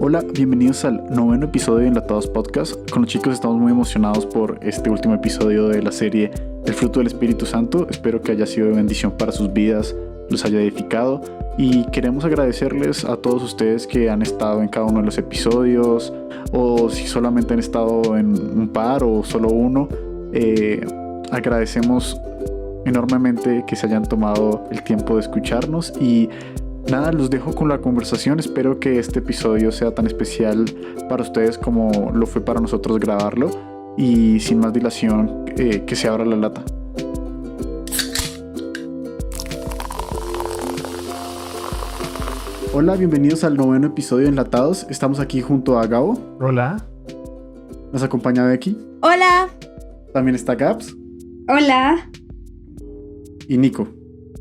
Hola, bienvenidos al noveno episodio de Enlatados Podcast. Con los chicos estamos muy emocionados por este último episodio de la serie El fruto del Espíritu Santo. Espero que haya sido de bendición para sus vidas, los haya edificado. Y queremos agradecerles a todos ustedes que han estado en cada uno de los episodios, o si solamente han estado en un par o solo uno. Agradecemos enormemente que se hayan tomado el tiempo de escucharnos y nada, los dejo con la conversación. Espero que este episodio sea tan especial para ustedes como lo fue para nosotros grabarlo, y sin más dilación, que se abra la lata. Hola, bienvenidos al noveno episodio de Enlatados. Estamos aquí junto a Gabo. Hola. Nos acompaña Becky. Hola. También está Gaps. Hola. Y Nico.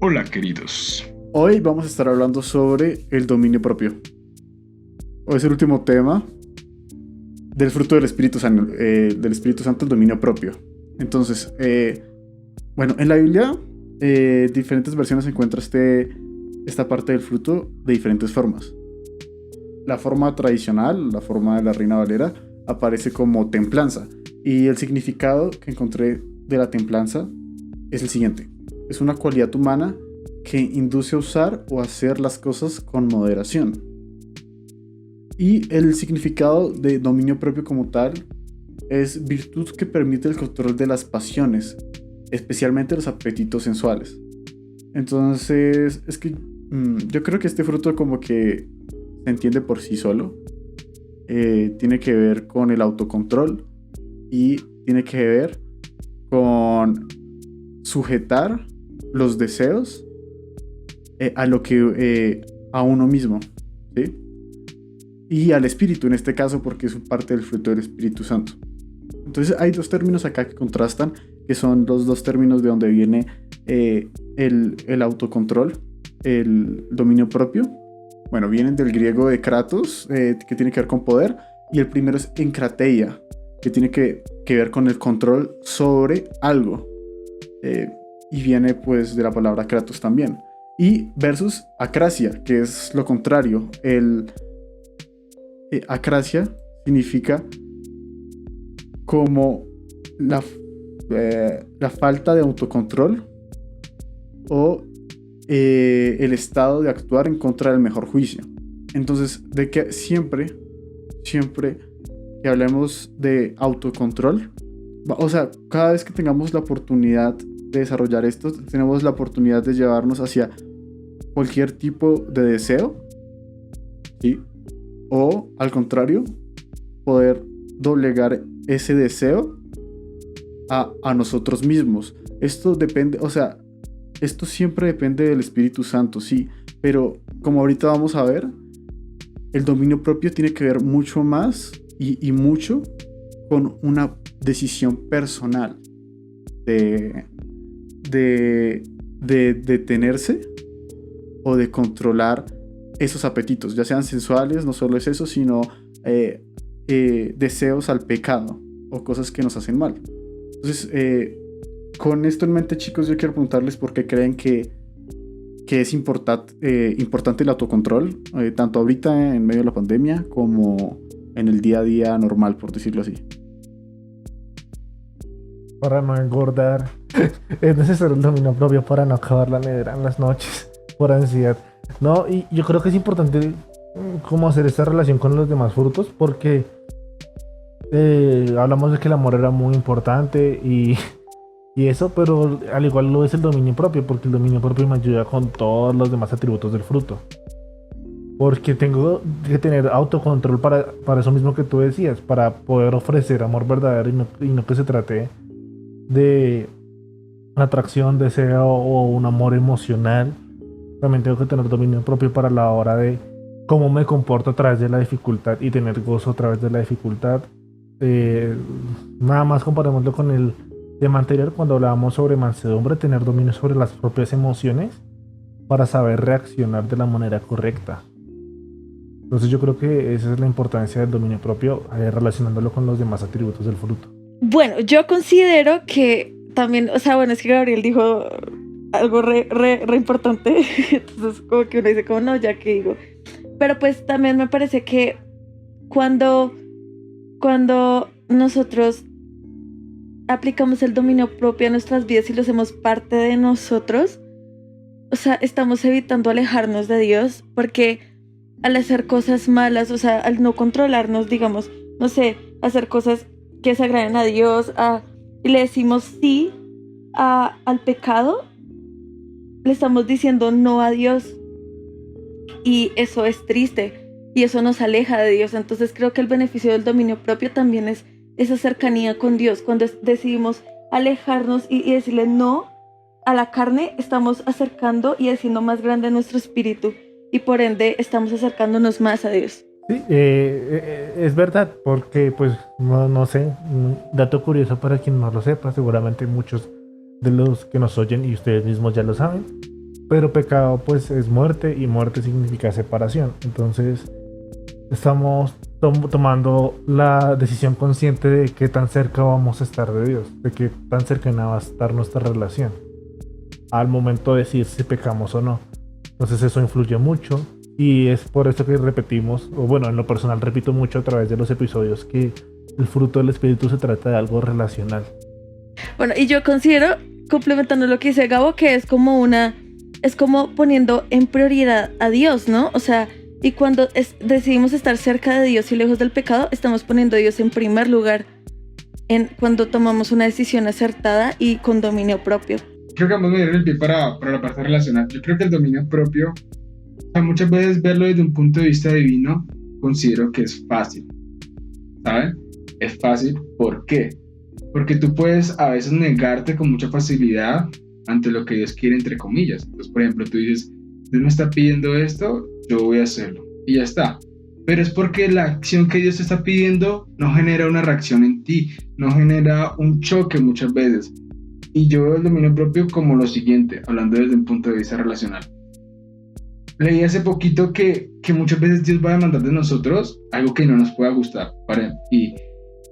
Hola, queridos. Hoy vamos a estar hablando sobre el dominio propio. Hoy es el último tema del fruto del Espíritu Santo, el dominio propio. Entonces, bueno, en la Biblia, diferentes versiones encuentra esta parte del fruto de diferentes formas. La forma tradicional, la forma de la Reina Valera, aparece como templanza. Y el significado que encontré de la templanza es el siguiente: es una cualidad humana que induce a usar o hacer las cosas con moderación. Y el significado de dominio propio como tal es virtud que permite el control de las pasiones, especialmente los apetitos sensuales. Entonces, es que yo creo que este fruto como que se entiende por sí solo. Tiene que ver con el autocontrol y tiene que ver con sujetar los deseos a uno mismo, ¿sí? Y al espíritu en este caso, porque es parte del fruto del Espíritu Santo. Entonces hay dos términos acá que contrastan, que son los dos términos de donde viene el autocontrol, el dominio propio. Bueno, vienen del griego de kratos, que tiene que ver con poder, y el primero es enkrateia, que tiene que ver con el control sobre algo, y viene pues de la palabra kratos también. Y versus acracia, que es lo contrario. Acracia significa como la falta de autocontrol o el estado de actuar en contra del mejor juicio. Entonces, de que siempre que hablemos de autocontrol, o sea, cada vez que tengamos la oportunidad de desarrollar esto, tenemos la oportunidad de llevarnos hacia cualquier tipo de deseo, ¿sí? O al contrario, poder doblegar ese deseo a nosotros mismos. Esto depende, o sea, esto siempre depende del Espíritu Santo, sí, pero como ahorita vamos a ver, el dominio propio tiene que ver mucho más y mucho con una decisión personal de detenerse o de controlar esos apetitos, ya sean sensuales, no solo es eso, sino deseos al pecado o cosas que nos hacen mal. Entonces, con esto en mente, chicos, yo quiero preguntarles por qué creen que es importante el autocontrol, tanto ahorita en medio de la pandemia como en el día a día normal, por decirlo así. Para no engordar. Es necesario el dominio propio para no acabar la nevera en las noches por ansiedad. No, y yo creo que es importante cómo hacer esta relación con los demás frutos, porque hablamos de que el amor era muy importante y eso, pero al igual lo es el dominio propio, porque el dominio propio me ayuda con todos los demás atributos del fruto. Porque tengo que tener autocontrol para eso mismo que tú decías, para poder ofrecer amor verdadero y no que se trate de atracción, deseo o un amor emocional. También tengo que tener dominio propio para la hora de cómo me comporto a través de la dificultad y tener gozo a través de la dificultad. Nada más comparémoslo con el tema anterior cuando hablábamos sobre mansedumbre, tener dominio sobre las propias emociones para saber reaccionar de la manera correcta. Entonces yo creo que esa es la importancia del dominio propio, relacionándolo con los demás atributos del fruto. Bueno, yo considero que también, o sea, bueno, es que Gabriel dijo algo re importante. Entonces como que uno dice como no, ya que digo. Pero pues también me parece que cuando nosotros aplicamos el dominio propio a nuestras vidas y lo hacemos parte de nosotros, o sea, estamos evitando alejarnos de Dios, porque al hacer cosas malas, o sea, al no controlarnos, digamos, no sé, hacer cosas que se agraden a Dios, y le decimos sí al pecado, le estamos diciendo no a Dios, y eso es triste, y eso nos aleja de Dios. Entonces creo que el beneficio del dominio propio también es esa cercanía con Dios. Cuando decidimos alejarnos y decirle no a la carne, estamos acercando y haciendo más grande nuestro espíritu, y por ende estamos acercándonos más a Dios. Sí, es verdad, porque pues no sé, un dato curioso para quien no lo sepa, seguramente muchos de los que nos oyen y ustedes mismos ya lo saben, pero pecado pues es muerte, y muerte significa separación. Entonces estamos tomando la decisión consciente de qué tan cerca vamos a estar de Dios, de qué tan cercana va a estar nuestra relación al momento de decir si pecamos o no. Entonces eso influye mucho, y es por eso que repetimos, o bueno, en lo personal repito mucho a través de los episodios, que el fruto del Espíritu se trata de algo relacional. Bueno, y yo considero, complementando lo que dice Gabo, que es como poniendo en prioridad a Dios, ¿no? O sea, y cuando decidimos estar cerca de Dios y lejos del pecado, estamos poniendo a Dios en primer lugar cuando tomamos una decisión acertada y con dominio propio. Creo que ambos me dieron el pie para la parte relacional. Yo creo que el dominio propio, o sea, muchas veces verlo desde un punto de vista divino, considero que es fácil, ¿saben? Es fácil, ¿por qué? Porque tú puedes a veces negarte con mucha facilidad ante lo que Dios quiere, entre comillas. Entonces, por ejemplo, tú dices, Dios me está pidiendo esto, yo voy a hacerlo, y ya está. Pero es porque la acción que Dios te está pidiendo no genera una reacción en ti, no genera un choque muchas veces. Y yo veo el dominio propio como lo siguiente, hablando desde un punto de vista relacional. Leí hace poquito que muchas veces Dios va a demandar de nosotros algo que no nos pueda gustar. Y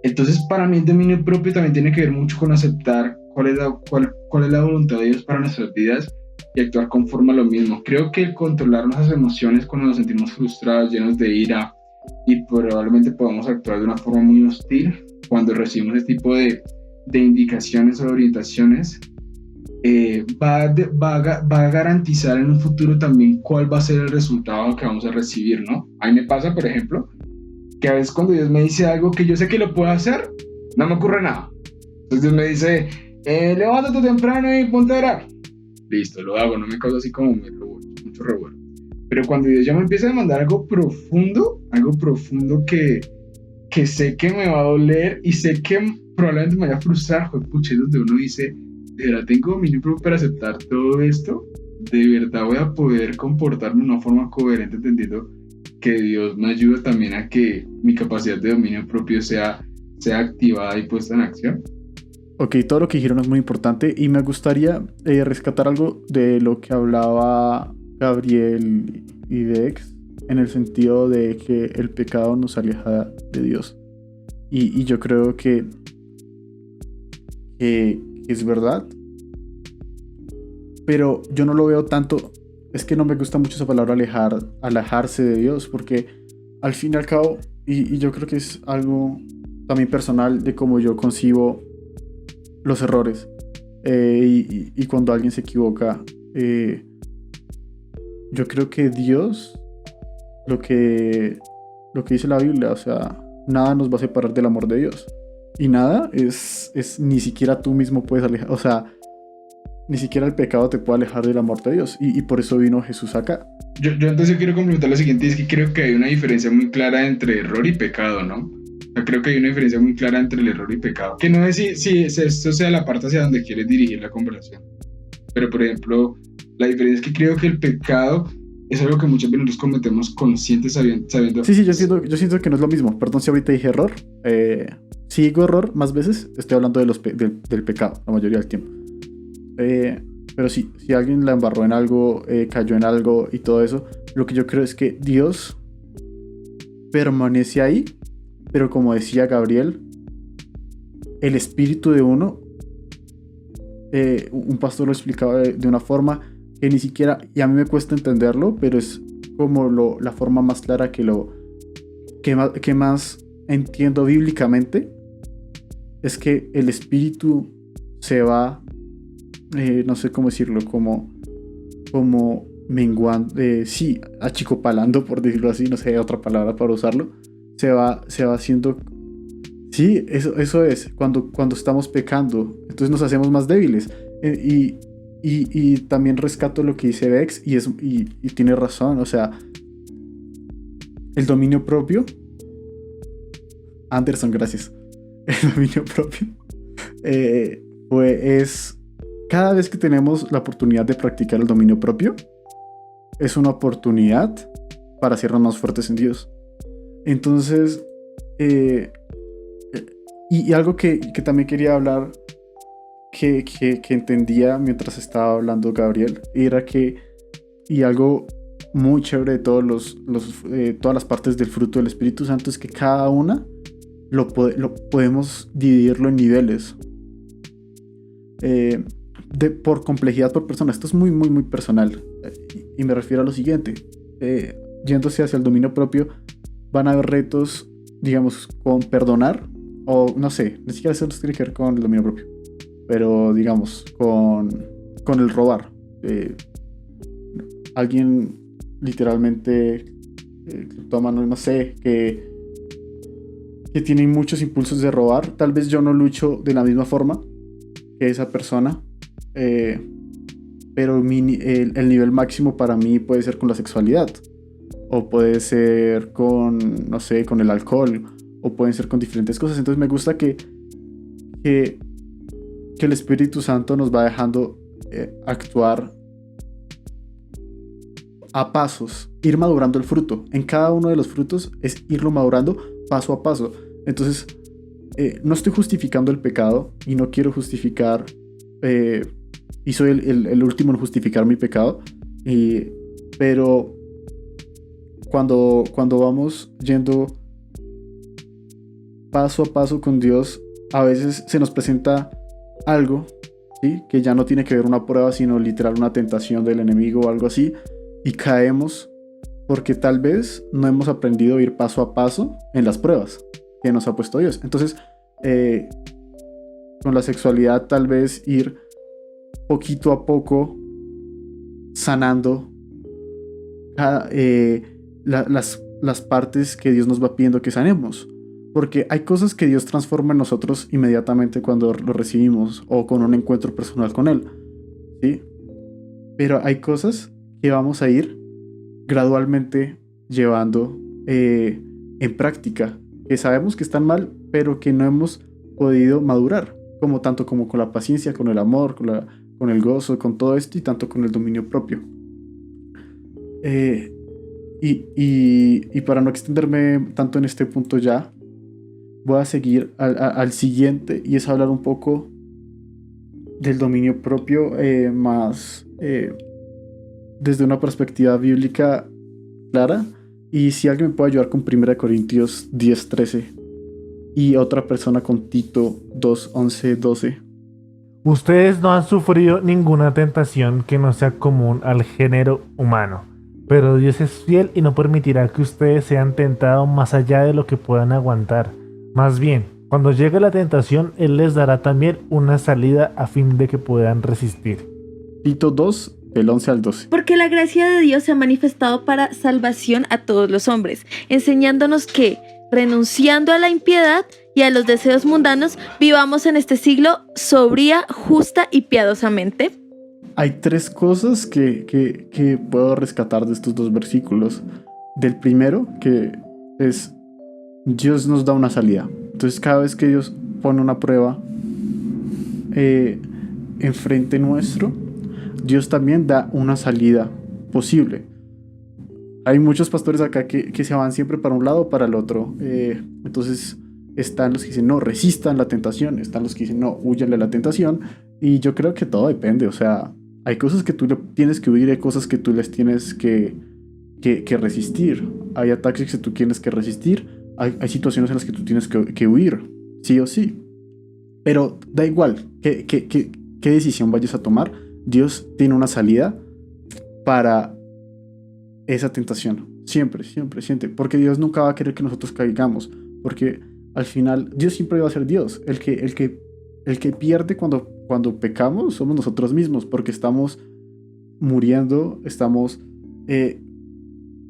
entonces para mí el dominio propio también tiene que ver mucho con aceptar cuál es la voluntad de Dios para nuestras vidas y actuar conforme a lo mismo. Creo que el controlar nuestras emociones cuando nos sentimos frustrados, llenos de ira, y probablemente podamos actuar de una forma muy hostil cuando recibimos este tipo de indicaciones o orientaciones, va a garantizar en un futuro también cuál va a ser el resultado que vamos a recibir, ¿no? A mí me pasa, por ejemplo, que a veces cuando Dios me dice algo que yo sé que lo puedo hacer, no me ocurre nada. Entonces Dios me dice, levántate temprano y ponte a orar. Listo, lo hago, no me causa así como mucho revuelo. Pero cuando Dios ya me empieza a demandar algo profundo que sé que me va a doler y sé que probablemente me vaya a frustrar, pucha, es donde uno dice, de verdad tengo dominio propio para aceptar todo esto, de verdad voy a poder comportarme de una forma coherente, entendiendo que Dios me ayuda también a que mi capacidad de dominio propio sea activada y puesta en acción. Ok, todo lo que dijeron es muy importante, y me gustaría rescatar algo de lo que hablaba Gabriel y Dex, en el sentido de que el pecado nos aleja de Dios. Y yo creo que es verdad, pero yo no lo veo tanto. Es que no me gusta mucho esa palabra alejarse de Dios, porque al fin y al cabo, y yo creo que es algo también personal de cómo yo concibo los errores, y cuando alguien se equivoca, yo creo que Dios, lo que dice la Biblia, o sea, nada nos va a separar del amor de Dios. Y nada es ni siquiera tú mismo puedes alejar, o sea, ni siquiera el pecado te puede alejar del amor de Dios, y por eso vino Jesús acá. Yo entonces quiero complementar lo siguiente, es que creo que hay una diferencia muy clara entre error y pecado, ¿no? O sea, creo que hay una diferencia muy clara entre el error y pecado, que no es si esto sea la parte hacia donde quieres dirigir la conversación, pero por ejemplo, la diferencia es que creo que el pecado es algo que muchas veces nosotros cometemos conscientes sabiendo. Sí, yo siento que no es lo mismo. Perdón si ahorita dije error. Si digo error más veces, estoy hablando del pecado la mayoría del tiempo. Pero sí, si alguien la embarró en algo, cayó en algo y todo eso, lo que yo creo es que Dios permanece ahí, pero como decía Gabriel, el espíritu de uno, un pastor lo explicaba de una forma que ni siquiera, y a mí me cuesta entenderlo, pero es como la forma más clara que lo que más entiendo bíblicamente es que el espíritu se va, no sé cómo decirlo, como menguando, sí, achicopalando, por decirlo así, no sé otra palabra para usarlo, se va haciendo, sí, eso es, cuando estamos pecando, entonces nos hacemos más débiles, y también rescato lo que dice Vex, y tiene razón, o sea, el dominio propio, Anderson, gracias, el dominio propio, pues es, cada vez que tenemos la oportunidad de practicar el dominio propio, es una oportunidad para hacernos más fuertes en Dios. Entonces, y algo que también quería hablar, que entendía mientras estaba hablando Gabriel, era que, y algo muy chévere de todas las partes del fruto del Espíritu Santo, es que cada una lo podemos dividirlo en niveles. Por complejidad por persona. Esto es muy, muy, muy personal. Y me refiero a lo siguiente. Yéndose hacia el dominio propio, van a haber retos, digamos, con perdonar, o no sé, ni siquiera eso tiene que ver con el dominio propio, pero digamos, con el robar. Alguien literalmente toma, no sé, que tiene muchos impulsos de robar. Tal vez yo no lucho de la misma forma que esa persona, pero el nivel máximo para mí puede ser con la sexualidad, o puede ser con, no sé, con el alcohol, o pueden ser con diferentes cosas. Entonces me gusta que el Espíritu Santo nos va dejando actuar a pasos, ir madurando el fruto. En cada uno de los frutos es irlo madurando paso a paso. Entonces no estoy justificando el pecado, y no quiero justificar, y soy el último en justificar mi pecado, pero cuando vamos yendo paso a paso con Dios, a veces se nos presenta algo, ¿sí? Que ya no tiene que ver una prueba, sino literal una tentación del enemigo o algo así, y caemos porque tal vez no hemos aprendido a ir paso a paso en las pruebas que nos ha puesto Dios. Entonces, con la sexualidad, tal vez ir poquito a poco sanando las partes que Dios nos va pidiendo que sanemos, porque hay cosas que Dios transforma en nosotros inmediatamente cuando lo recibimos o con un encuentro personal con Él, ¿sí? Pero hay cosas que vamos a ir gradualmente llevando en práctica, que sabemos que están mal, pero que no hemos podido madurar, tanto como con la paciencia, con el amor, con el gozo, con todo esto, y tanto con el dominio propio. Y para no extenderme tanto en este punto ya, voy a seguir al siguiente, y es hablar un poco del dominio propio, más desde una perspectiva bíblica clara. Y si alguien me puede ayudar con 1 Corintios 10:13 y otra persona con Tito 2:11-12. Ustedes no han sufrido ninguna tentación que no sea común al género humano, pero Dios es fiel y no permitirá que ustedes sean tentados más allá de lo que puedan aguantar. Más bien, cuando llegue la tentación, Él les dará también una salida a fin de que puedan resistir. Tito 2, del 11 al 12. Porque la gracia de Dios se ha manifestado para salvación a todos los hombres, enseñándonos que, renunciando a la impiedad y a los deseos mundanos, vivamos en este siglo sobria, justa y piadosamente. Hay tres cosas que puedo rescatar de estos dos versículos. Del primero, que es Dios nos da una salida. Entonces cada vez que Dios pone una prueba enfrente nuestro, Dios también da una salida posible. Hay muchos pastores acá que se van siempre para un lado o para el otro. Entonces están los que dicen no, resistan la tentación. Están los que dicen no, huyanle a la tentación. Y yo creo que todo depende. O sea, hay cosas que tú le tienes que huir, hay cosas que tú les tienes que resistir. Hay ataques que tú tienes que resistir. Hay situaciones en las que tú tienes que huir, sí o sí. Pero da igual qué decisión vayas a tomar, Dios tiene una salida para esa tentación, siempre, siempre, porque Dios nunca va a querer que nosotros caigamos, porque al final Dios siempre va a ser Dios. El que pierde cuando pecamos somos nosotros mismos, porque estamos muriendo, estamos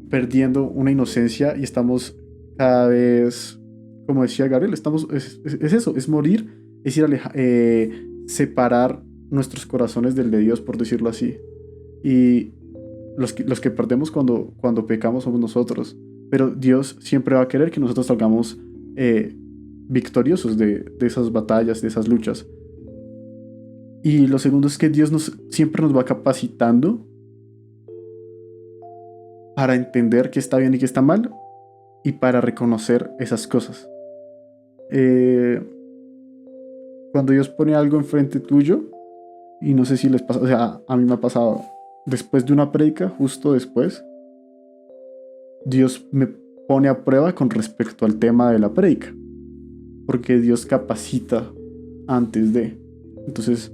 perdiendo una inocencia y estamos cada vez, como decía Gabriel, es eso, es morir, es ir separar nuestros corazones del de Dios, por decirlo así. Y los que perdemos cuando pecamos somos nosotros, pero Dios siempre va a querer que nosotros salgamos victoriosos de esas batallas, de esas luchas. Y lo segundo es que Dios siempre nos va capacitando para entender qué está bien y qué está mal, y para reconocer esas cosas. Cuando Dios pone algo enfrente tuyo, y no sé si les pasa, o sea, a mí me ha pasado, después de una prédica, justo después, Dios me pone a prueba con respecto al tema de la prédica, porque Dios capacita antes de. Entonces,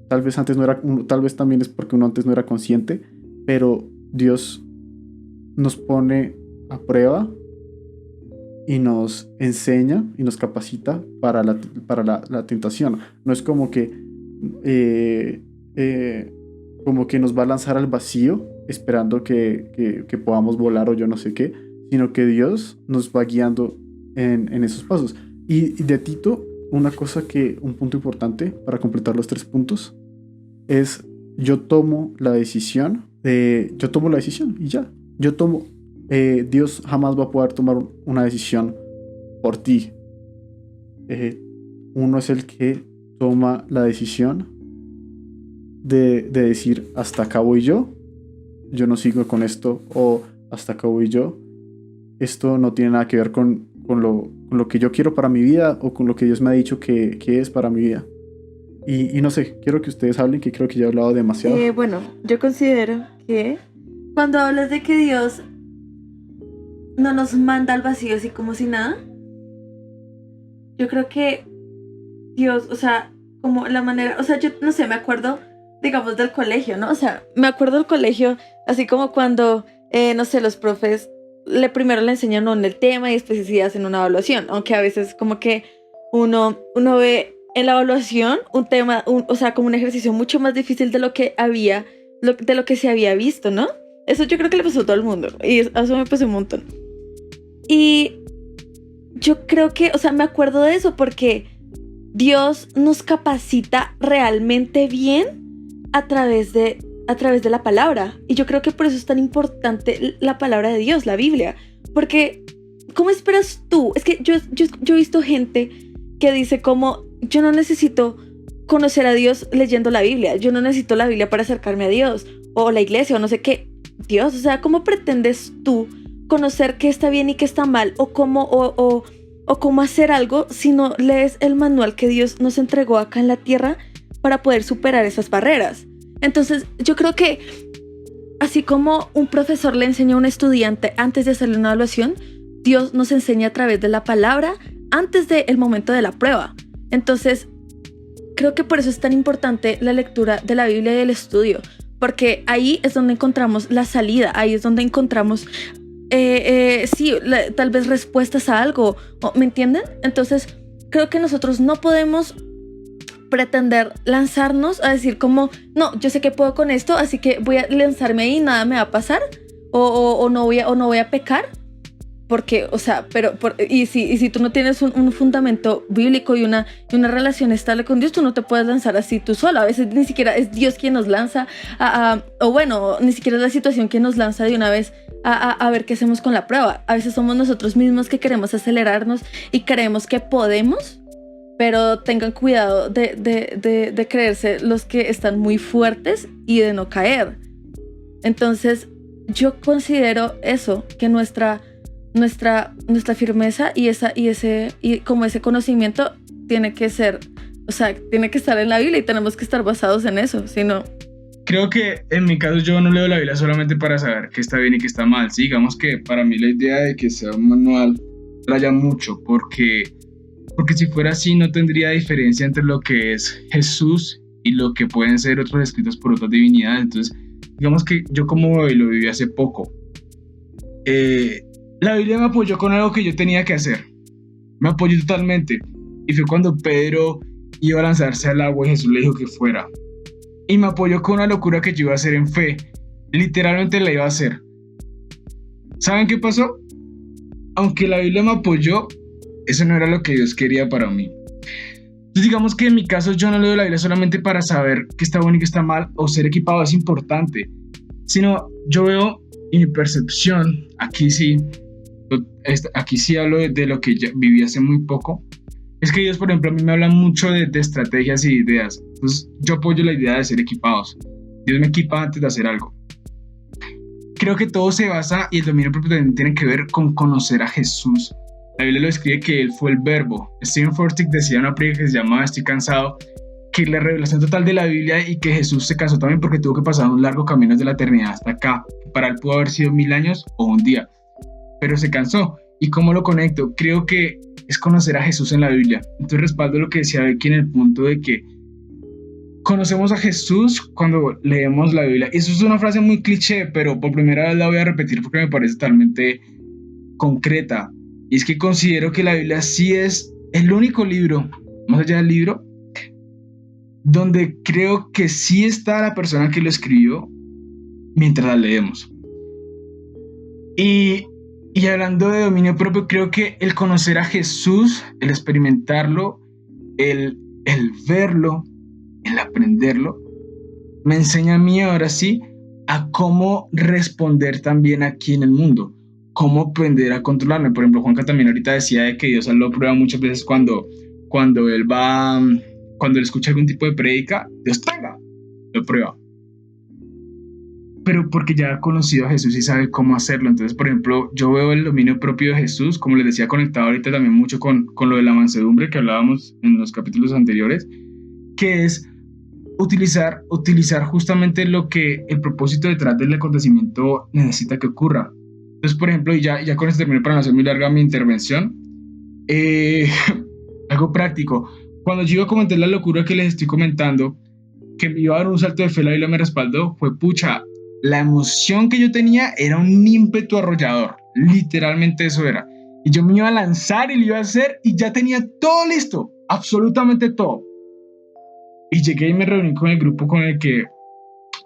tal vez antes no era, tal vez también es porque uno antes no era consciente, pero Dios nos pone a prueba y nos enseña y nos capacita para la tentación. No es como que nos va a lanzar al vacío esperando que podamos volar o yo no sé qué, sino que Dios nos va guiando en esos pasos. Y de Tito, un punto importante para completar los 3 puntos es: yo tomo la decisión y ya. Dios jamás va a poder tomar una decisión por ti. Uno es el que toma la decisión de decir: hasta acá voy yo no sigo con esto, o hasta acá voy yo, esto no tiene nada que ver con lo que yo quiero para mi vida, o con lo que Dios me ha dicho que es para mi vida. Y no sé, quiero que ustedes hablen, que creo que ya he hablado demasiado. Bueno, yo considero que cuando hablas de que Dios no nos manda al vacío así como si nada, yo creo que Dios, o sea, como la manera, o sea, yo no sé, me acuerdo, digamos, del colegio, ¿no? O sea, me acuerdo del colegio, así como cuando, no sé, los profes primero le enseñan a uno el tema y después sí hacen una evaluación, aunque a veces como que uno ve en la evaluación un tema, o sea, como un ejercicio mucho más difícil de lo que se había visto, ¿no? Eso yo creo que le pasó a todo el mundo, y eso me pasó un montón. Y yo creo que, o sea, me acuerdo de eso porque Dios nos capacita realmente bien a través de la palabra. Y yo creo que por eso es tan importante la palabra de Dios, la Biblia. Porque, ¿cómo esperas tú? Es que yo he visto gente que dice como: yo no necesito conocer a Dios leyendo la Biblia. Yo no necesito la Biblia para acercarme a Dios. O la iglesia, o no sé qué. Dios, o sea, ¿cómo pretendes tú conocer qué está bien y qué está mal? O cómo hacer algo si no lees el manual que Dios nos entregó acá en la tierra para poder superar esas barreras. Entonces yo creo que así como un profesor le enseña a un estudiante antes de hacerle una evaluación, Dios nos enseña a través de la palabra antes del momento de la prueba. Entonces creo que por eso es tan importante la lectura de la Biblia y el estudio, porque ahí es donde encontramos la salida, ahí es donde encontramos tal vez respuestas a algo, ¿me entienden? Entonces creo que nosotros no podemos pretender lanzarnos a decir como: no, yo sé que puedo con esto, así que voy a lanzarme ahí y nada me va a pasar, o no voy a pecar, porque, o sea, y si tú no tienes un fundamento bíblico y una relación estable con Dios, tú no te puedes lanzar así tú solo. A veces ni siquiera es Dios quien nos lanza o bueno, ni siquiera es la situación quien nos lanza de una vez a ver qué hacemos con la prueba. A veces somos nosotros mismos que queremos acelerarnos y creemos que podemos, pero tengan cuidado de creerse los que están muy fuertes y de no caer. Entonces yo considero eso, que nuestra firmeza y como ese conocimiento tiene que ser, o sea, tiene que estar en la Biblia y tenemos que estar basados en eso, si no. Creo que en mi caso yo no leo la Biblia solamente para saber qué está bien y qué está mal. Sí, digamos que para mí la idea de que sea un manual raya mucho, porque si fuera así no tendría diferencia entre lo que es Jesús y lo que pueden ser otros escritos por otras divinidades. Entonces, digamos que yo como lo viví hace poco, la Biblia me apoyó con algo que yo tenía que hacer. Me apoyó totalmente. Y fue cuando Pedro iba a lanzarse al agua y Jesús le dijo que fuera. Y me apoyó con una locura que yo iba a hacer en fe. Literalmente la iba a hacer. ¿Saben qué pasó? Aunque la Biblia me apoyó, eso no era lo que Dios quería para mí. Entonces digamos que en mi caso yo no leo la Biblia solamente para saber qué está bueno y qué está mal o ser equipado es importante, sino yo veo y mi percepción, aquí sí hablo de lo que ya viví hace muy poco, es que Dios, por ejemplo, a mí me habla mucho de estrategias y ideas. Entonces yo apoyo la idea de ser equipados. Dios me equipa antes de hacer algo. Creo que todo se basa, y el dominio propio también tiene que ver con conocer a Jesús. La Biblia lo describe que Él fue el verbo. Stephen Furtick decía en una prédica que se llamaba Estoy cansado, que la revelación total de la Biblia y que Jesús se cansó también porque tuvo que pasar un largo camino desde la eternidad hasta acá. Para Él pudo haber sido 1000 años o un día, pero se cansó. ¿Y cómo lo conecto? Creo que es conocer a Jesús en la Biblia. Entonces respaldo lo que decía Becky en el punto de que conocemos a Jesús cuando leemos la Biblia. Eso es una frase muy cliché, pero por primera vez la voy a repetir porque me parece totalmente concreta. Y es que considero que la Biblia sí es el único libro, más allá del libro, donde creo que sí está la persona que lo escribió mientras la leemos. Y hablando de dominio propio, creo que el conocer a Jesús, el experimentarlo, el verlo, el aprenderlo, me enseña a mí ahora sí a cómo responder también aquí en el mundo, cómo aprender a controlarme. Por ejemplo, Juanca también ahorita decía de que Dios lo prueba muchas veces cuando él escucha algún tipo de prédica, Dios lo prueba. Pero porque ya ha conocido a Jesús y sabe cómo hacerlo. Entonces, por ejemplo, yo veo el dominio propio de Jesús, como les decía, conectado ahorita también mucho con lo de la mansedumbre que hablábamos en los capítulos anteriores, que es utilizar justamente lo que el propósito detrás del acontecimiento necesita que ocurra. Entonces, por ejemplo, y ya con esto termino para no hacer muy larga mi intervención, algo práctico. Cuando yo iba a comentar la locura que les estoy comentando, que me iba a dar un salto de fe, la Biblia me respaldó, fue pucha, la emoción que yo tenía era un ímpetu arrollador, literalmente eso era. Y yo me iba a lanzar y lo iba a hacer y ya tenía todo listo, absolutamente todo. Y llegué y me reuní con el grupo con el que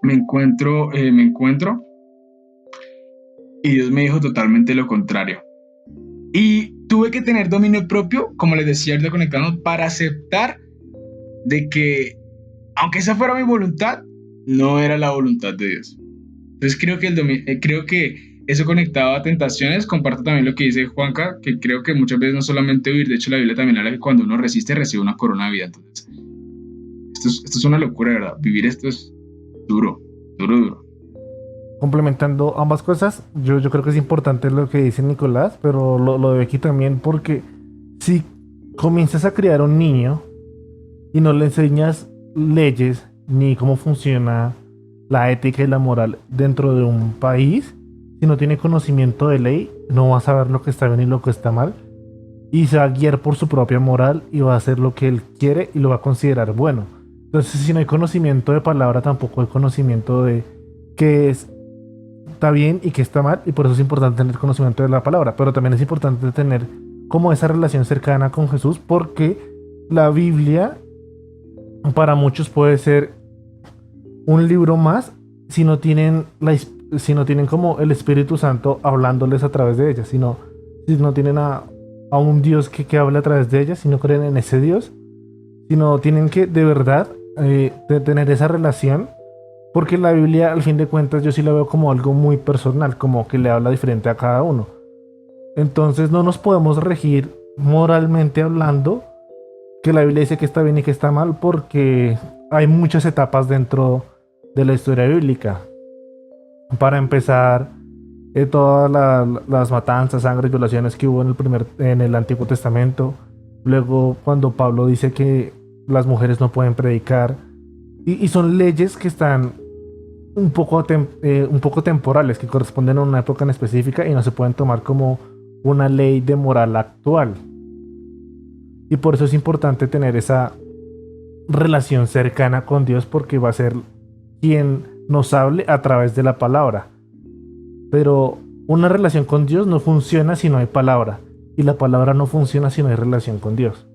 me encuentro, y Dios me dijo totalmente lo contrario. Y tuve que tener dominio propio, como les decía ahorita conectando, para aceptar de que, aunque esa fuera mi voluntad, no era la voluntad de Dios. Entonces creo que eso conectado a tentaciones, comparto también lo que dice Juanca, que creo que muchas veces no solamente huir, de hecho la Biblia también habla que cuando uno resiste recibe una corona de vida. Entonces, esto es una locura, de verdad. Vivir esto es duro. Complementando ambas cosas, yo creo que es importante lo que dice Nicolás, pero lo de Becky también, porque si comienzas a criar un niño y no le enseñas leyes ni cómo funciona la ética y la moral dentro de un país, si no tiene conocimiento de ley, no va a saber lo que está bien y lo que está mal, y se va a guiar por su propia moral y va a hacer lo que él quiere y lo va a considerar bueno. Entonces, si no hay conocimiento de palabra, tampoco hay conocimiento de qué está bien y qué está mal, y por eso es importante tener conocimiento de la palabra, pero también es importante tener como esa relación cercana con Jesús, porque la Biblia para muchos puede ser un libro más si no tienen como el Espíritu Santo hablándoles a través de ella, si no tienen a un Dios que hable a través de ella, si no creen en ese Dios, si no tienen que de verdad de tener esa relación, porque la Biblia al fin de cuentas yo sí la veo como algo muy personal, como que le habla diferente a cada uno. Entonces no nos podemos regir moralmente hablando que la Biblia dice que está bien y que está mal, porque hay muchas etapas dentro de la historia bíblica. Para empezar, todas las matanzas, sangre y violaciones que hubo en el Antiguo Testamento. Luego cuando Pablo dice que las mujeres no pueden predicar, y son leyes que están un poco temporales, que corresponden a una época en específica y no se pueden tomar como una ley de moral actual. Y por eso es importante tener esa relación cercana con Dios, porque va a ser quien nos hable a través de la palabra. Pero una relación con Dios no funciona si no hay palabra, y la palabra no funciona si no hay relación con Dios.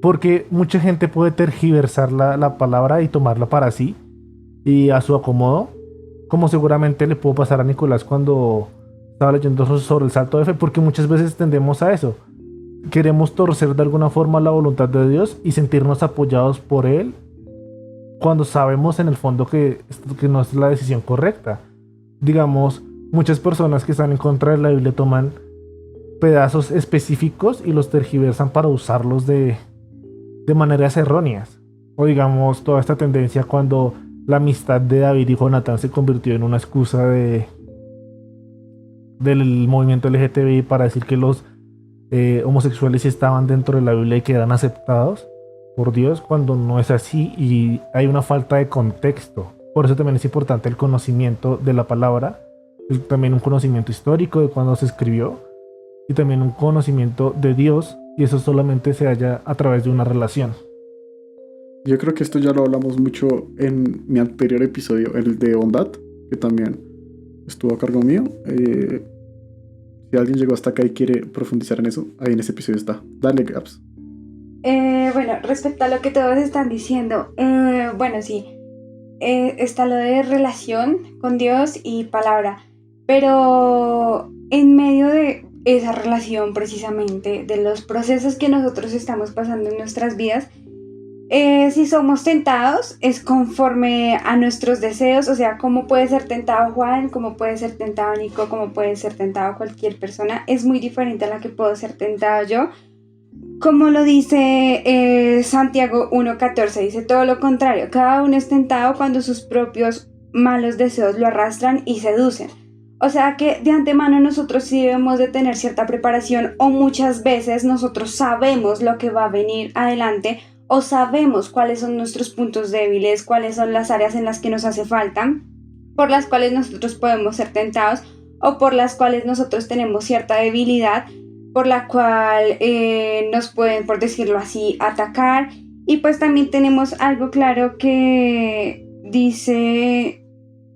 Porque mucha gente puede tergiversar la palabra y tomarla para sí y a su acomodo, como seguramente le pudo pasar a Nicolás cuando estaba leyendo sobre el salto de fe, porque muchas veces tendemos a eso. Queremos torcer de alguna forma la voluntad de Dios y sentirnos apoyados por Él cuando sabemos en el fondo que no es la decisión correcta. Digamos, muchas personas que están en contra de la Biblia toman pedazos específicos y los tergiversan para usarlos de maneras erróneas. O digamos, toda esta tendencia cuando la amistad de David y Jonatán se convirtió en una excusa del movimiento LGTBI para decir que los homosexuales sí estaban dentro de la Biblia y que eran aceptados por Dios, cuando no es así y hay una falta de contexto. Por eso también es importante el conocimiento de la palabra, también un conocimiento histórico de cuando se escribió y también un conocimiento de Dios, y eso solamente se halla a través de una relación. Yo creo que esto ya lo hablamos mucho en mi anterior episodio, el de bondad, que también estuvo a cargo mío. Si alguien llegó hasta acá y quiere profundizar en eso, ahí en ese episodio está. Dale, Gaps. Bueno, respecto a lo que todos están diciendo, bueno, sí, está lo de relación con Dios y palabra, pero en medio de esa relación precisamente, de los procesos que nosotros estamos pasando en nuestras vidas, si somos tentados es conforme a nuestros deseos, o sea, cómo puede ser tentado Juan, cómo puede ser tentado Nico, cómo puede ser tentado cualquier persona, es muy diferente a la que puedo ser tentado yo. Como lo dice Santiago 1:14, dice todo lo contrario, cada uno es tentado cuando sus propios malos deseos lo arrastran y seducen. O sea que de antemano nosotros sí debemos de tener cierta preparación, o muchas veces nosotros sabemos lo que va a venir adelante, o sabemos cuáles son nuestros puntos débiles, cuáles son las áreas en las que nos hace falta, por las cuales nosotros podemos ser tentados, o por las cuales nosotros tenemos cierta debilidad, por la cual nos pueden, por decirlo así, atacar. Y pues también tenemos algo claro que dice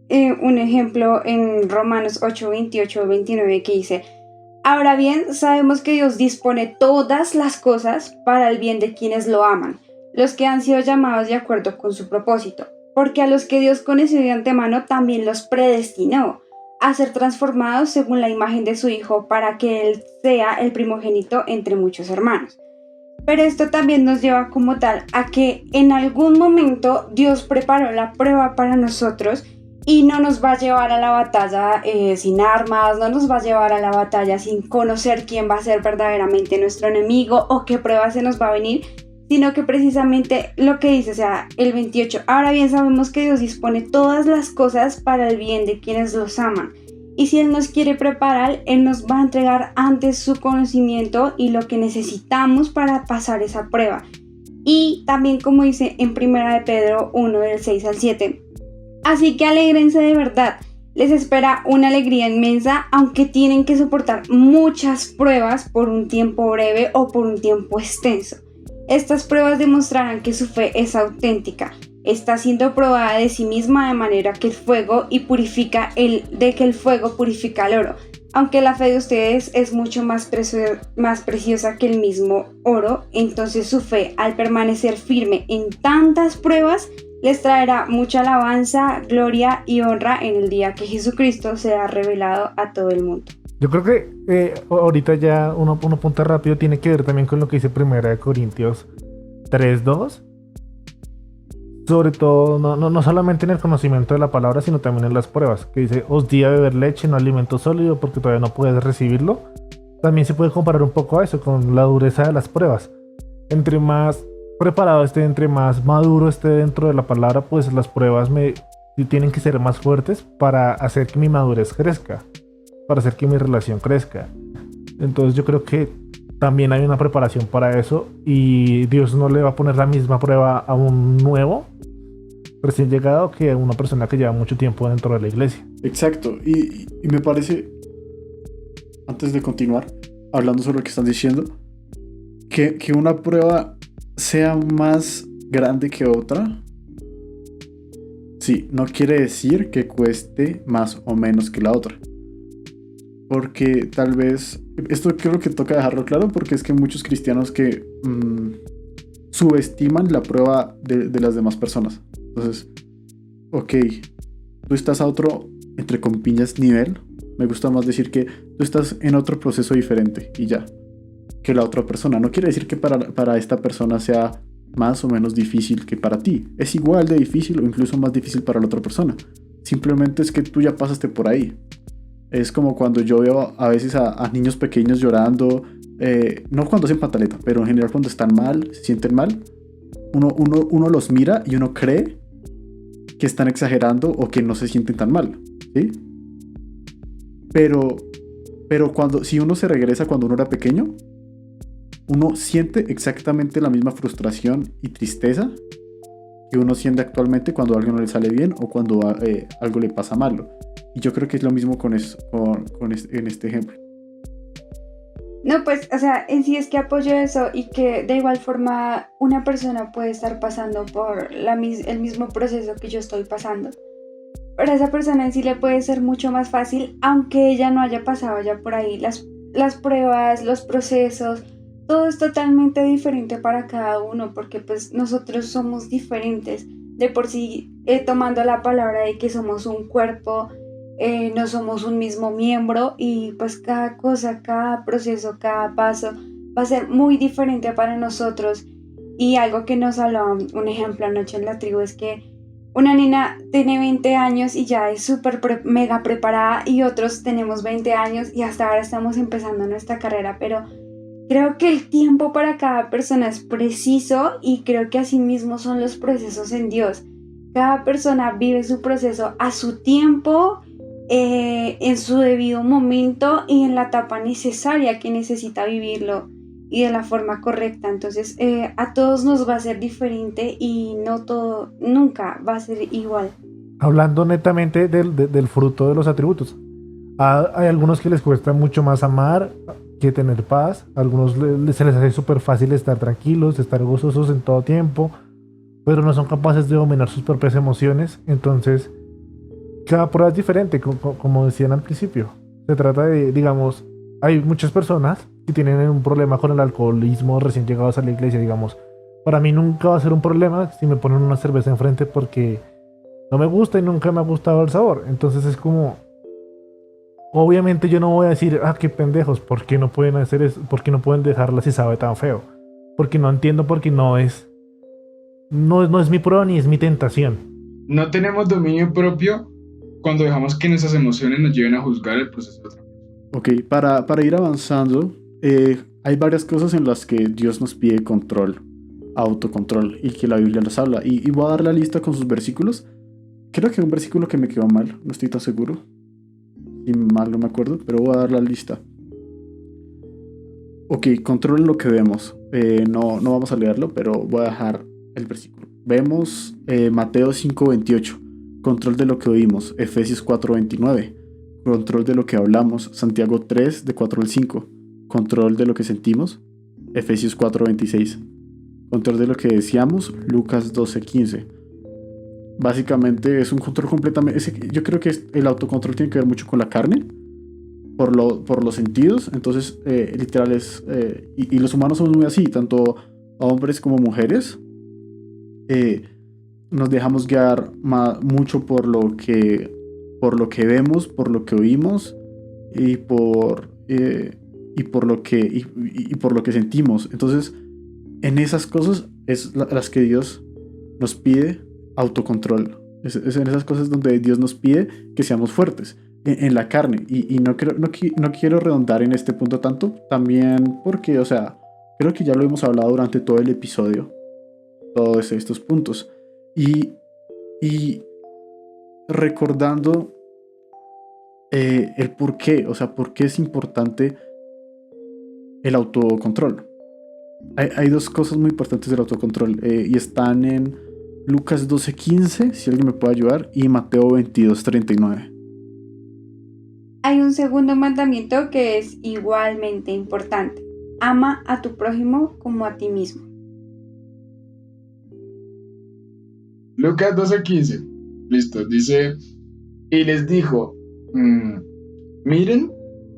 un ejemplo en Romanos 8:28-29, que dice: ahora bien, sabemos que Dios dispone todas las cosas para el bien de quienes lo aman, los que han sido llamados de acuerdo con su propósito, porque a los que Dios conoció de antemano también los predestinó a ser transformados según la imagen de su Hijo, para que Él sea el primogénito entre muchos hermanos. Pero esto también nos lleva como tal a que en algún momento Dios preparó la prueba para nosotros y no nos va a llevar a la batalla sin armas, no nos va a llevar a la batalla sin conocer quién va a ser verdaderamente nuestro enemigo o qué prueba se nos va a venir, sino que precisamente lo que dice, o sea, el 28, ahora bien sabemos que Dios dispone todas las cosas para el bien de quienes los aman, y si Él nos quiere preparar, Él nos va a entregar antes su conocimiento y lo que necesitamos para pasar esa prueba. Y también, como dice en 1 de Pedro 1, del 6 al 7, así que alégrense de verdad, les espera una alegría inmensa, aunque tienen que soportar muchas pruebas por un tiempo breve o por un tiempo extenso. Estas pruebas demostrarán que su fe es auténtica, está siendo probada de sí misma, de manera que el fuego purifica el oro. Aunque la fe de ustedes es mucho más preciosa que el mismo oro, entonces su fe, al permanecer firme en tantas pruebas, les traerá mucha alabanza, gloria y honra en el día que Jesucristo sea revelado a todo el mundo. Yo creo que ahorita ya uno punta rápido, tiene que ver también con lo que dice 1 Corintios 3:2. Sobre todo, no solamente en el conocimiento de la palabra, sino también en las pruebas, que dice: os di a beber leche, no alimento sólido, porque todavía no puedes recibirlo. También se puede comparar un poco a eso, con la dureza de las pruebas. Entre más preparado esté, entre más maduro esté dentro de la palabra, pues las pruebas tienen que ser más fuertes para hacer que mi madurez crezca, para hacer que mi relación crezca. Entonces yo creo que también hay una preparación para eso, y Dios no le va a poner la misma prueba a un nuevo recién llegado que a una persona que lleva mucho tiempo dentro de la iglesia. Exacto, y me parece, antes de continuar hablando sobre lo que están diciendo, que una prueba sea más grande que otra, sí, no quiere decir que cueste más o menos que la otra. porque tal vez, esto creo que toca dejarlo claro, porque es que muchos cristianos que subestiman la prueba de las demás personas. Entonces, ok, tú estás a otro, entre comillas, nivel. Me gusta más decir que tú estás en otro proceso diferente y ya, que la otra persona. No quiere decir que para esta persona sea más o menos difícil que para ti. Es igual de difícil o incluso más difícil para la otra persona. Simplemente es que tú ya pasaste por ahí. Es como cuando yo veo a veces a niños pequeños llorando, no cuando hacen pataleta, pero en general cuando están mal, se sienten mal. Uno los mira y uno cree que están exagerando o que no se sienten tan mal, ¿sí? Pero si uno se regresa cuando uno era pequeño, uno siente exactamente la misma frustración y tristeza que uno siente actualmente cuando a alguien no le sale bien o cuando algo le pasa malo. Y yo creo que es lo mismo en este ejemplo. No, pues, o sea, en sí es que apoyo eso y que de igual forma una persona puede estar pasando por el mismo proceso que yo estoy pasando. Para esa persona en sí le puede ser mucho más fácil, aunque ella no haya pasado ya por ahí. Las pruebas, los procesos, todo es totalmente diferente para cada uno, porque pues nosotros somos diferentes. De por sí, tomando la palabra de que somos un cuerpo, no somos un mismo miembro y pues cada cosa, cada proceso, cada paso va a ser muy diferente para nosotros. Y algo que nos hablaba un ejemplo anoche en la tribu es que una niña tiene 20 años y ya es súper mega preparada y otros tenemos 20 años y hasta ahora estamos empezando nuestra carrera, pero creo que el tiempo para cada persona es preciso y creo que así mismo son los procesos en Dios. Cada persona vive su proceso a su tiempo, en su debido momento y en la etapa necesaria que necesita vivirlo y de la forma correcta. Entonces a todos nos va a ser diferente y no todo nunca va a ser igual. Hablando netamente del fruto de los atributos, hay algunos que les cuesta mucho más amar que tener paz. A algunos se les hace súper fácil estar tranquilos, estar gozosos en todo tiempo, pero no son capaces de dominar sus propias emociones. Entonces cada prueba es diferente, como decían al principio. Se trata de, digamos, hay muchas personas que tienen un problema con el alcoholismo recién llegados a la iglesia, digamos. Para mí nunca va a ser un problema si me ponen una cerveza enfrente porque no me gusta y nunca me ha gustado el sabor. Entonces es como, obviamente yo no voy a decir, qué pendejos, ¿por qué no pueden hacer eso? ¿Por qué no pueden dejarla si sabe tan feo? Porque no entiendo, porque no es mi prueba ni es mi tentación. No tenemos dominio propio cuando dejamos que nuestras emociones nos lleven a juzgar el proceso de otra persona. Ok, para ir avanzando, hay varias cosas en las que Dios nos pide control, autocontrol, y que la Biblia nos habla. Y voy a dar la lista con sus versículos. Creo que hay un versículo que me quedó mal, no estoy tan seguro. Si mal no me acuerdo, pero voy a dar la lista. Ok, control lo que vemos. No vamos a leerlo, pero voy a dejar el versículo. Vemos Mateo 5:28. Control de lo que oímos. Efesios 4:29. Control de lo que hablamos. Santiago 3, de 4 al 5. Control de lo que sentimos. Efesios 4:26. Control de lo que deseamos. Lucas 12:15. Básicamente es un control completamente... yo creo que el autocontrol tiene que ver mucho con la carne, por los sentidos. Entonces, literal es... y los humanos somos muy así, tanto hombres como mujeres. Nos dejamos guiar mucho por lo que vemos, por lo que oímos y por lo que sentimos. Entonces, en esas cosas es las que Dios nos pide autocontrol. Es en esas cosas donde Dios nos pide que seamos fuertes en la carne. Y no quiero redondar en este punto tanto, también porque, o sea, creo que ya lo hemos hablado durante todo el episodio, todos estos puntos. Y recordando el por qué, o sea, por qué es importante el autocontrol. Hay dos cosas muy importantes del autocontrol, y están en Lucas 12:15, si alguien me puede ayudar, y Mateo 22:39. Hay un segundo mandamiento que es igualmente importante. Ama a tu prójimo como a ti mismo. Lucas 12:15. Listo, dice, y les dijo, miren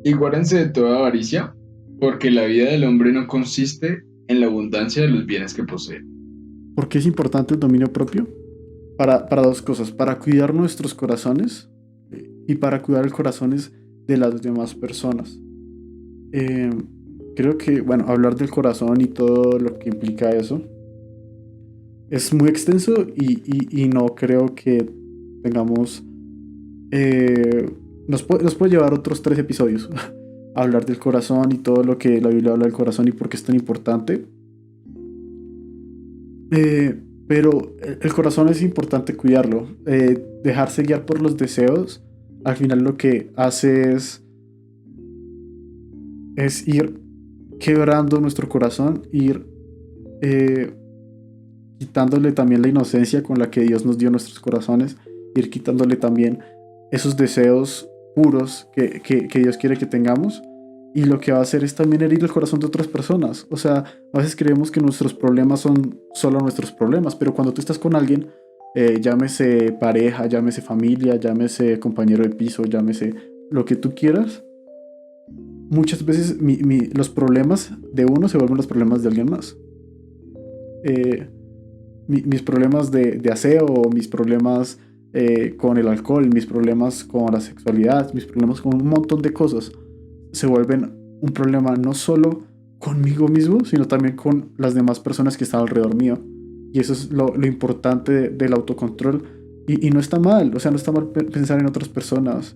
Y guárdense de toda avaricia, porque la vida del hombre no consiste en la abundancia de los bienes que posee. ¿Por qué es importante el dominio propio? Para dos cosas, para cuidar nuestros corazones y para cuidar los corazones de las demás personas. Creo que, bueno, hablar del corazón y todo lo que implica eso es muy extenso y no creo que tengamos... nos puede llevar otros 3 episodios a hablar del corazón y todo lo que la Biblia habla del corazón y por qué es tan importante. Pero el corazón es importante cuidarlo. Dejarse guiar por los deseos, al final lo que hace es ir quebrando nuestro corazón, ir quitándole también la inocencia con la que Dios nos dio nuestros corazones, ir quitándole también esos deseos puros que Dios quiere que tengamos. Y lo que va a hacer es también herir el corazón de otras personas. O sea, a veces creemos que nuestros problemas son solo nuestros problemas, pero cuando tú estás con alguien, llámese pareja, llámese familia, llámese compañero de piso, llámese lo que tú quieras, muchas veces los problemas de uno se vuelven los problemas de alguien más. Mis problemas de aseo, mis problemas con el alcohol, mis problemas con la sexualidad, mis problemas con un montón de cosas se vuelven un problema no solo conmigo mismo, sino también con las demás personas que están alrededor mío. Y eso es lo importante del autocontrol. Y no está mal, o sea, no está mal pensar en otras personas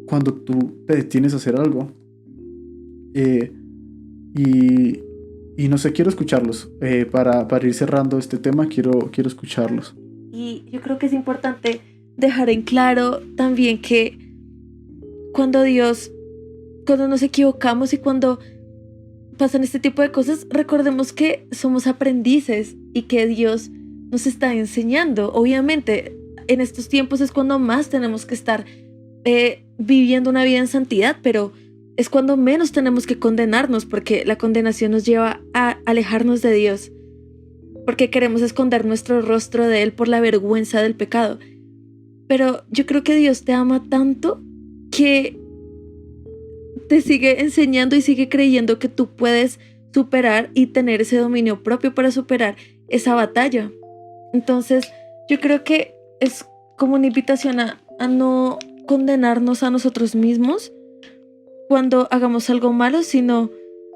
cuando tú te detienes a hacer algo. Y no sé, quiero escucharlos. Para ir cerrando este tema, quiero escucharlos. Y yo creo que es importante dejar en claro también que cuando nos equivocamos y cuando pasan este tipo de cosas, recordemos que somos aprendices y que Dios nos está enseñando. Obviamente, en estos tiempos es cuando más tenemos que estar viviendo una vida en santidad, pero es cuando menos tenemos que condenarnos, porque la condenación nos lleva a alejarnos de Dios, porque queremos esconder nuestro rostro de Él por la vergüenza del pecado. Pero yo creo que Dios te ama tanto que te sigue enseñando y sigue creyendo que tú puedes superar y tener ese dominio propio para superar esa batalla. Entonces, yo creo que es como una invitación a no condenarnos a nosotros mismos cuando hagamos algo malo, sino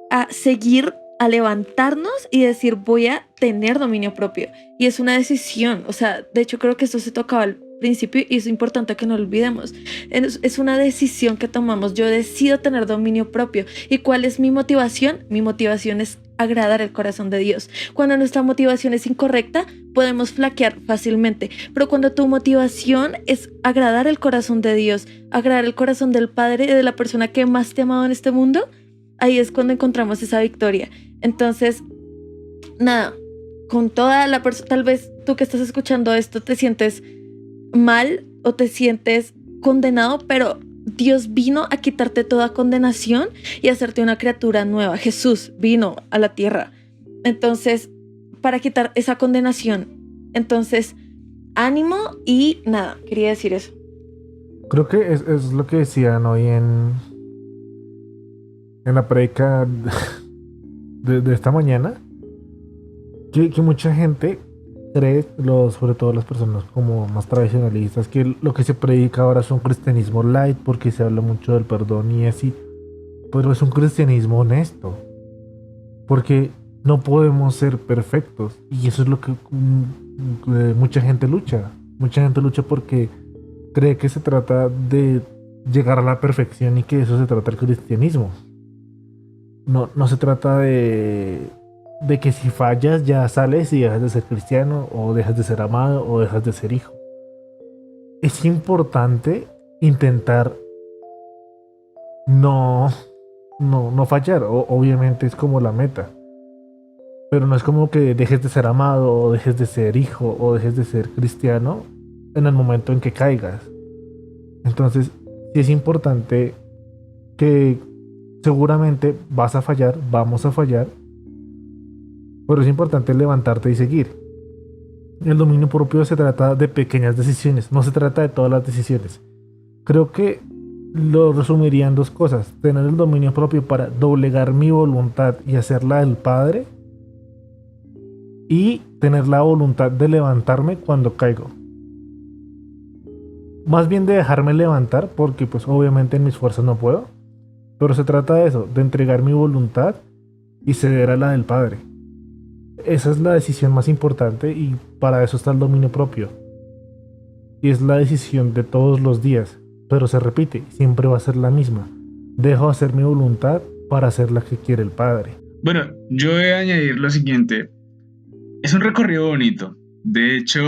a seguir, a levantarnos y decir, voy a tener dominio propio. Y es una decisión. O sea, de hecho creo que esto se tocaba al principio y es importante que no lo olvidemos. Es una decisión que tomamos. Yo decido tener dominio propio. ¿Y cuál es mi motivación? Mi motivación es agradar el corazón de Dios. Cuando nuestra motivación es incorrecta, podemos flaquear fácilmente. Pero cuando tu motivación es agradar el corazón de Dios, agradar el corazón del Padre, de la persona que más te ha amado en este mundo, ahí es cuando encontramos esa victoria. Entonces, nada, con toda la persona, tal vez tú que estás escuchando esto te sientes mal o te sientes condenado, pero Dios vino a quitarte toda condenación y hacerte una criatura nueva. Jesús vino a la tierra, entonces, para quitar esa condenación. Entonces, ánimo y nada, quería decir eso. Creo que es lo que decían hoy en la predica de esta mañana, que mucha gente cree, sobre todo las personas como más tradicionalistas, que lo que se predica ahora es un cristianismo light porque se habla mucho del perdón y así, pero es un cristianismo honesto, porque no podemos ser perfectos y eso es lo que mucha gente lucha porque cree que se trata de llegar a la perfección y que eso se trata del cristianismo. No se trata de que si fallas ya sales y dejas de ser cristiano o dejas de ser amado o dejas de ser hijo. Es importante intentar no fallar, obviamente es como la meta, pero no es como que dejes de ser amado o dejes de ser hijo o dejes de ser cristiano en el momento en que caigas. Entonces sí es importante que seguramente vas a fallar, vamos a fallar, pero es importante levantarte y seguir. El dominio propio se trata de pequeñas decisiones, no se trata de todas las decisiones. Creo que lo resumiría en dos cosas: tener el dominio propio para doblegar mi voluntad y hacerla del Padre, y tener la voluntad de levantarme cuando caigo. Más bien de dejarme levantar, porque pues obviamente en mis fuerzas no puedo, pero se trata de eso, de entregar mi voluntad y ceder a la del Padre. Esa es la decisión más importante, y para eso está el dominio propio. Y es la decisión de todos los días, pero se repite, siempre va a ser la misma. Dejo hacer mi voluntad para hacer la que quiere el Padre. Bueno, yo voy a añadir lo siguiente. Es un recorrido bonito. De hecho,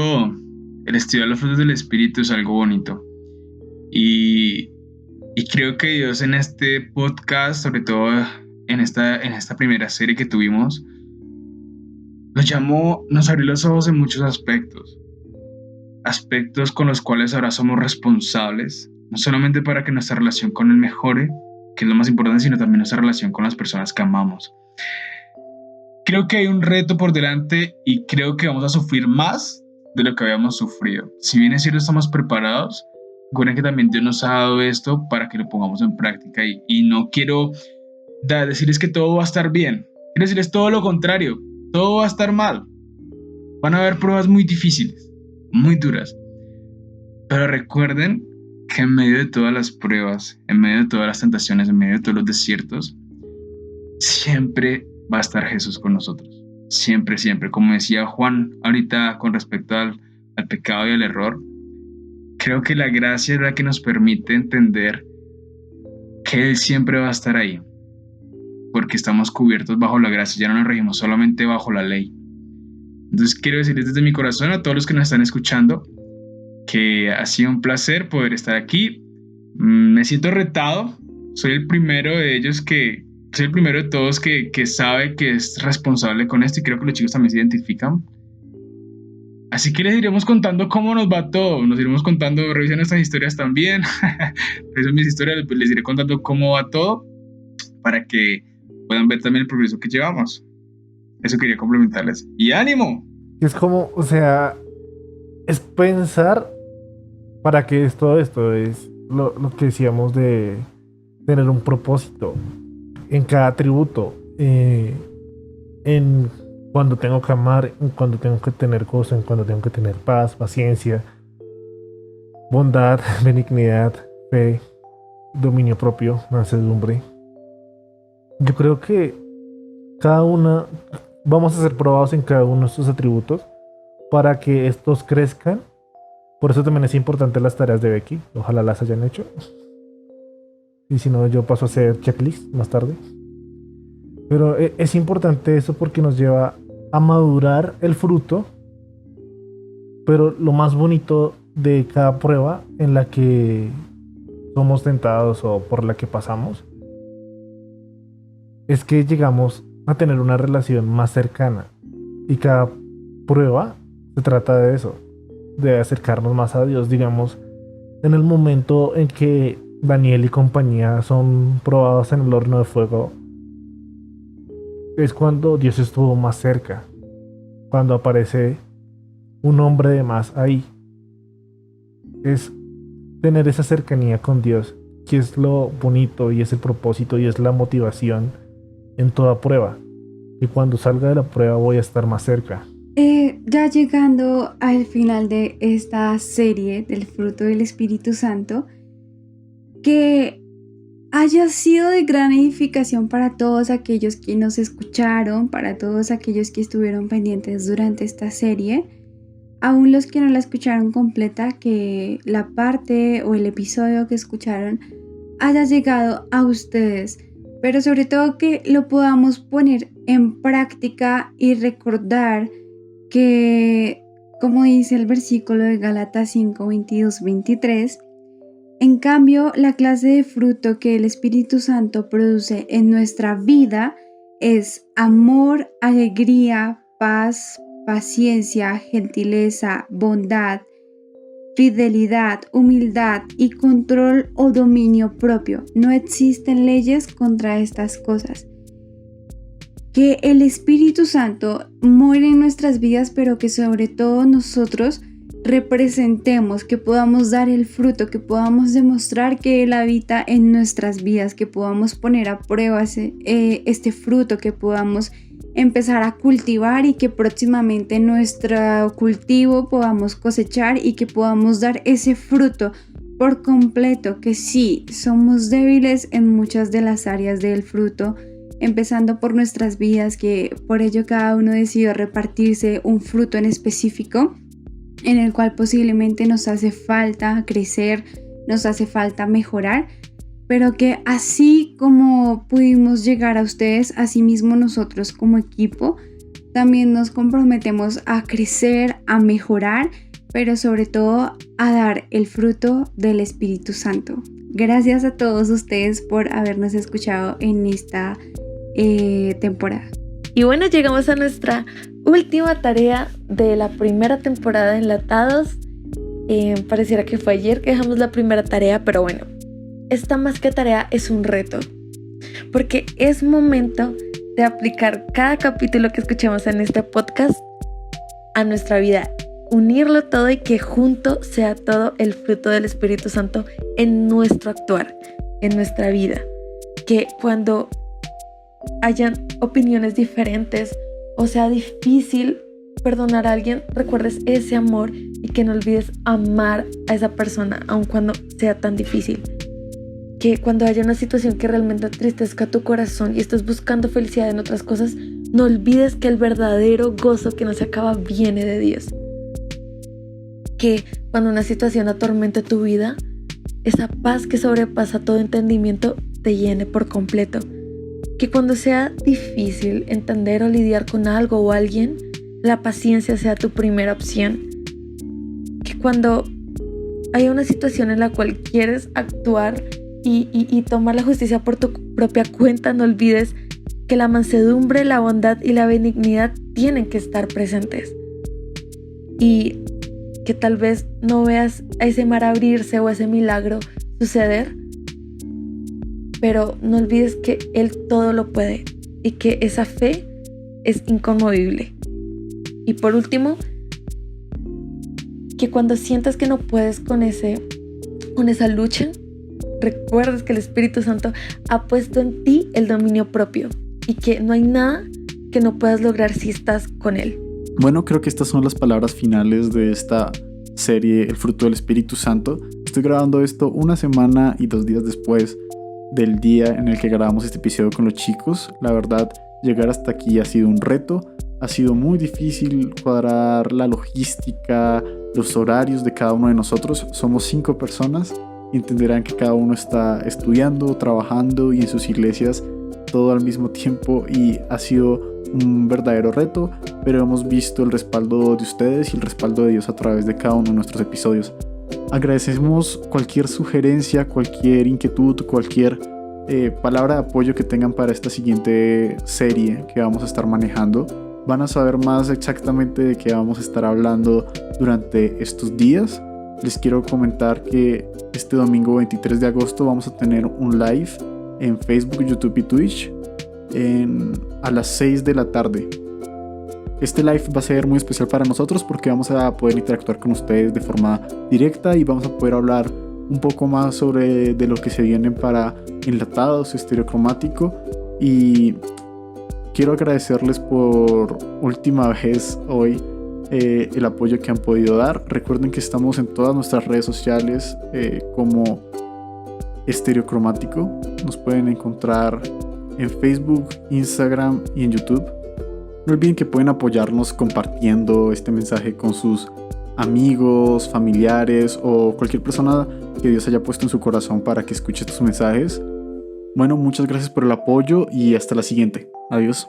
el estudiar los frutos del Espíritu es algo bonito. Y creo que Dios en este podcast, sobre todo en esta primera serie que tuvimos, nos abrió los ojos en muchos aspectos. Aspectos con los cuales ahora somos responsables, no solamente para que nuestra relación con Él mejore, que es lo más importante, sino también nuestra relación con las personas que amamos. Creo que hay un reto por delante y creo que vamos a sufrir más de lo que habíamos sufrido. Si bien es cierto, estamos preparados, recuerden que también Dios nos ha dado esto para que lo pongamos en práctica, y no quiero decirles que todo va a estar bien. Quiero decirles todo lo contrario, todo va a estar mal. Van a haber pruebas muy difíciles, muy duras. Pero recuerden que en medio de todas las pruebas, en medio de todas las tentaciones, en medio de todos los desiertos, siempre va a estar Jesús con nosotros. Siempre, siempre. Como decía Juan ahorita con respecto al pecado y al error, creo que la gracia es la que nos permite entender que Él siempre va a estar ahí, porque estamos cubiertos bajo la gracia, ya no nos regimos solamente bajo la ley. Entonces quiero decirles desde mi corazón a todos los que nos están escuchando que ha sido un placer poder estar aquí. Me siento retado, soy el primero de todos que sabe que es responsable con esto, y creo que los chicos también se identifican. Así que les iremos contando cómo nos va todo, nos iremos contando, revisen nuestras historias también, revisen mis historias, pues les iré contando cómo va todo, para que puedan ver también el progreso que llevamos. Eso quería complementarles. ¡Y ánimo! Es como, o sea, es pensar para qué es todo esto. Es lo que decíamos de tener un propósito en cada atributo, en cuando tengo que amar, en cuando tengo que tener gozo, en cuando tengo que tener paz, paciencia, bondad, benignidad, fe, dominio propio, mansedumbre. Yo creo que vamos a ser probados en cada uno de estos atributos para que estos crezcan. Por eso también es importante las tareas de Becky. Ojalá las hayan hecho. Y si no, yo paso a hacer checklist más tarde. Pero es importante eso porque nos lleva a madurar el fruto. Pero lo más bonito de cada prueba en la que somos tentados o por la que pasamos es que llegamos a tener una relación más cercana. Y cada prueba se trata de eso, de acercarnos más a Dios. Digamos, en el momento en que Daniel y compañía son probados en el horno de fuego, es cuando Dios estuvo más cerca, cuando aparece un hombre de más ahí. Es tener esa cercanía con Dios, que es lo bonito y es el propósito y es la motivación en toda prueba. Y cuando salga de la prueba voy a estar más cerca. Ya llegando al final de esta serie del fruto del Espíritu Santo, que haya sido de gran edificación para todos aquellos que nos escucharon, para todos aquellos que estuvieron pendientes durante esta serie, aún los que no la escucharon completa, que la parte o el episodio que escucharon haya llegado a ustedes, pero sobre todo que lo podamos poner en práctica y recordar que, como dice el versículo de Gálatas 5, 22, 23, en cambio, la clase de fruto que el Espíritu Santo produce en nuestra vida es amor, alegría, paz, paciencia, gentileza, bondad, fidelidad, humildad y control o dominio propio. No existen leyes contra estas cosas. Que el Espíritu Santo muere en nuestras vidas, pero que sobre todo nosotros representemos, que podamos dar el fruto, que podamos demostrar que Él habita en nuestras vidas, que podamos poner a prueba este fruto, que podamos empezar a cultivar y que próximamente nuestro cultivo podamos cosechar y que podamos dar ese fruto por completo, que sí, somos débiles en muchas de las áreas del fruto, empezando por nuestras vidas, que por ello cada uno decidió repartirse un fruto en específico, en el cual posiblemente nos hace falta crecer, nos hace falta mejorar, pero que así como pudimos llegar a ustedes, así mismo nosotros como equipo también nos comprometemos a crecer, a mejorar, pero sobre todo a dar el fruto del Espíritu Santo. Gracias a todos ustedes por habernos escuchado en esta temporada. Y bueno, llegamos a nuestra última tarea de la primera temporada de Enlatados. Pareciera que fue ayer que dejamos la primera tarea, pero bueno, esta más que tarea es un reto, porque es momento de aplicar cada capítulo que escuchamos en este podcast a nuestra vida, unirlo todo y que junto sea todo el fruto del Espíritu Santo en nuestro actuar, en nuestra vida. Que cuando hayan opiniones diferentes o sea difícil perdonar a alguien, recuerdes ese amor y que no olvides amar a esa persona aun cuando sea tan difícil. Que cuando haya una situación que realmente entristezca tu corazón y estés buscando felicidad en otras cosas, no olvides que el verdadero gozo que no se acaba viene de Dios. Que cuando una situación atormente tu vida, esa paz que sobrepasa todo entendimiento te llene por completo. Que cuando sea difícil entender o lidiar con algo o alguien, la paciencia sea tu primera opción. Que cuando haya una situación en la cual quieres actuar y tomar la justicia por tu propia cuenta, no olvides que la mansedumbre, la bondad y la benignidad tienen que estar presentes. Y que tal vez no veas a ese mar abrirse o ese milagro suceder, pero no olvides que Él todo lo puede y que esa fe es inconmovible. Y por último, que cuando sientas que no puedes con esa lucha, recuerdes que el Espíritu Santo ha puesto en ti el dominio propio y que no hay nada que no puedas lograr si estás con Él. Bueno, creo que estas son las palabras finales de esta serie El fruto del Espíritu Santo. Estoy grabando esto 1 semana y 2 días después del día en el que grabamos este episodio con los chicos. La verdad, llegar hasta aquí ha sido un reto. Ha sido muy difícil cuadrar la logística, los horarios de cada uno de nosotros. Somos 5 personas y entenderán que cada uno está estudiando, trabajando y en sus iglesias todo al mismo tiempo, y ha sido un verdadero reto, pero hemos visto el respaldo de ustedes y el respaldo de Dios a través de cada uno de nuestros episodios. Agradecemos cualquier sugerencia, cualquier inquietud, cualquier palabra de apoyo que tengan para esta siguiente serie que vamos a estar manejando. Van a saber más exactamente de qué vamos a estar hablando durante estos días. Les quiero comentar que este domingo 23 de agosto vamos a tener un live en Facebook, YouTube y Twitch a las 6 de la tarde. Este live va a ser muy especial para nosotros porque vamos a poder interactuar con ustedes de forma directa y vamos a poder hablar un poco más sobre de lo que se vienen para Enlatados, Estereocromático. Y quiero agradecerles por última vez hoy el apoyo que han podido dar. Recuerden que estamos en todas nuestras redes sociales como Estereocromático. Nos pueden encontrar en Facebook, Instagram y en YouTube. No olviden que pueden apoyarnos compartiendo este mensaje con sus amigos, familiares o cualquier persona que Dios haya puesto en su corazón para que escuche estos mensajes. Bueno, muchas gracias por el apoyo y hasta la siguiente. Adiós.